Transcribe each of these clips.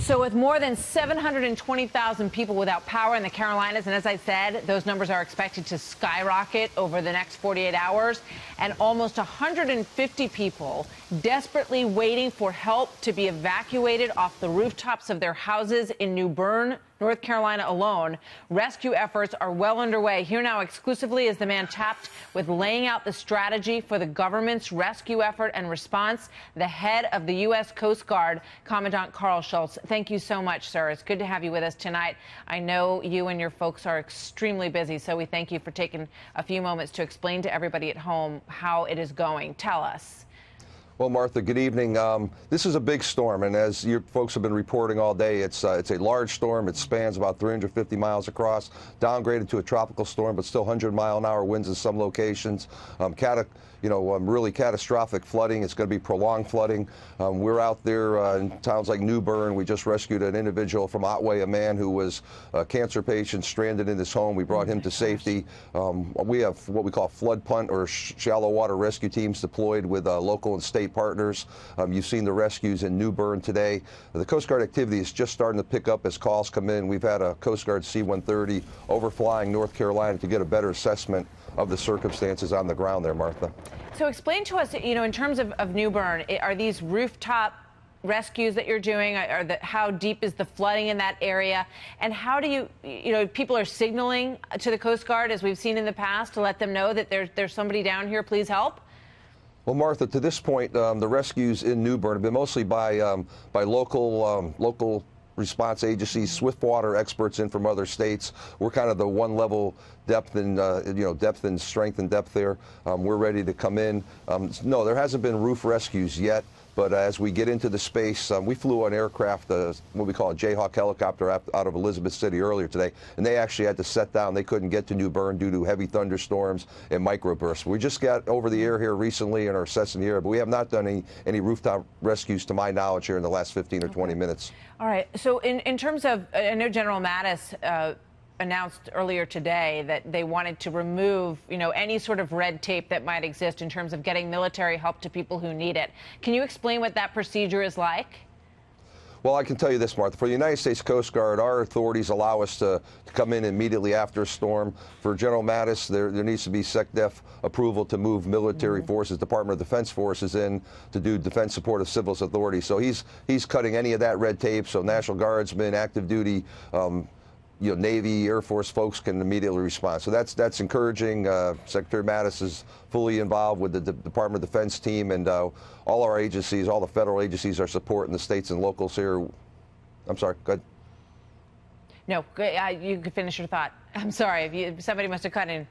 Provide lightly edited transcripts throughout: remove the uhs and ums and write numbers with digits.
So with more than 720,000 people without power in the Carolinas, and as I said, those numbers are expected to skyrocket over the next 48 hours, and almost 150 people desperately waiting for help to be evacuated off the rooftops of their houses in New Bern, North Carolina alone. Rescue efforts are well underway. Here now exclusively is the man tapped with laying out the strategy for the government's rescue effort and response, the head of the U.S. Coast Guard, Commandant Carl Schultz. Thank you so much, sir. It's good to have you with us tonight. I know you and your folks are extremely busy, so we thank you for taking a few moments to explain to everybody at home how it is going. Tell us. Well, Martha, good evening. This is a big storm, and as you folks have been reporting all day, it's a large storm. It spans about 350 miles across, downgraded to a tropical storm, but still 100-mile-an-hour winds in some locations. Really catastrophic flooding. It's going to be prolonged flooding. We're out there in towns like New Bern. We just rescued an individual from Otway, a man who was a cancer patient stranded in his home. We brought him to safety. We have what we call flood punt or shallow water rescue teams deployed with local and state partners. You've seen the rescues in New Bern today. The Coast Guard activity is just starting to pick up as calls come in. We've had a Coast Guard C-130 overflying North Carolina to get a better assessment of the circumstances on the ground there, Martha. So explain to us, in terms of New Bern, are these rooftop rescues that you're doing? How deep is the flooding in that area? And how do people are signaling to the Coast Guard, as we've seen in the past, to let them know that there's somebody down here, please help? Well, Martha, to this point, the rescues in New Bern have been mostly by local response agencies, Swiftwater experts in from other states. We're kind of the one level depth and depth and strength and depth there. We're ready to come in. No, there hasn't been roof rescues yet. But as we get into the space, we flew an aircraft, what we call a Jayhawk helicopter out of Elizabeth City earlier today, and they actually had to set down. They couldn't get to New Bern due to heavy thunderstorms and microbursts. We just got over the air here recently and are assessing the area, but we have not done any rooftop rescues to my knowledge here in the last 15 or 20 minutes. All right. So in terms of, I know General Mattis announced earlier today that they wanted to remove, any sort of red tape that might exist in terms of getting military help to people who need it. Can you explain what that procedure is like? Well, I can tell you this, Martha. For the United States Coast Guard, our authorities allow us to come in immediately after a storm. For General Mattis, there needs to be SecDef approval to move military forces, Department of Defense forces in to do defense support of civil authorities. So he's cutting any of that red tape. So National Guardsmen, active duty, Navy, Air Force folks can immediately respond. So that's encouraging. Secretary Mattis is fully involved with the Department of Defense team, and all our agencies, all the federal agencies are supporting the states and locals here. I'm sorry, go ahead. No, you can finish your thought. I'm sorry, somebody must have cut in.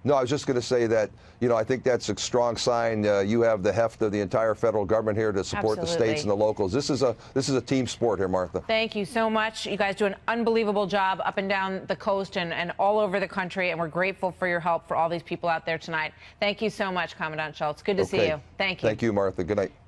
No, I was just going to say that, I think that's a strong sign. You have the heft of the entire federal government here to support the states and the locals. This is a team sport here, Martha. Thank you so much. You guys do an unbelievable job up and down the coast and all over the country, and we're grateful for your help for all these people out there tonight. Thank you so much, Commandant Schultz. Good to see you. Thank you. Thank you, Martha. Good night.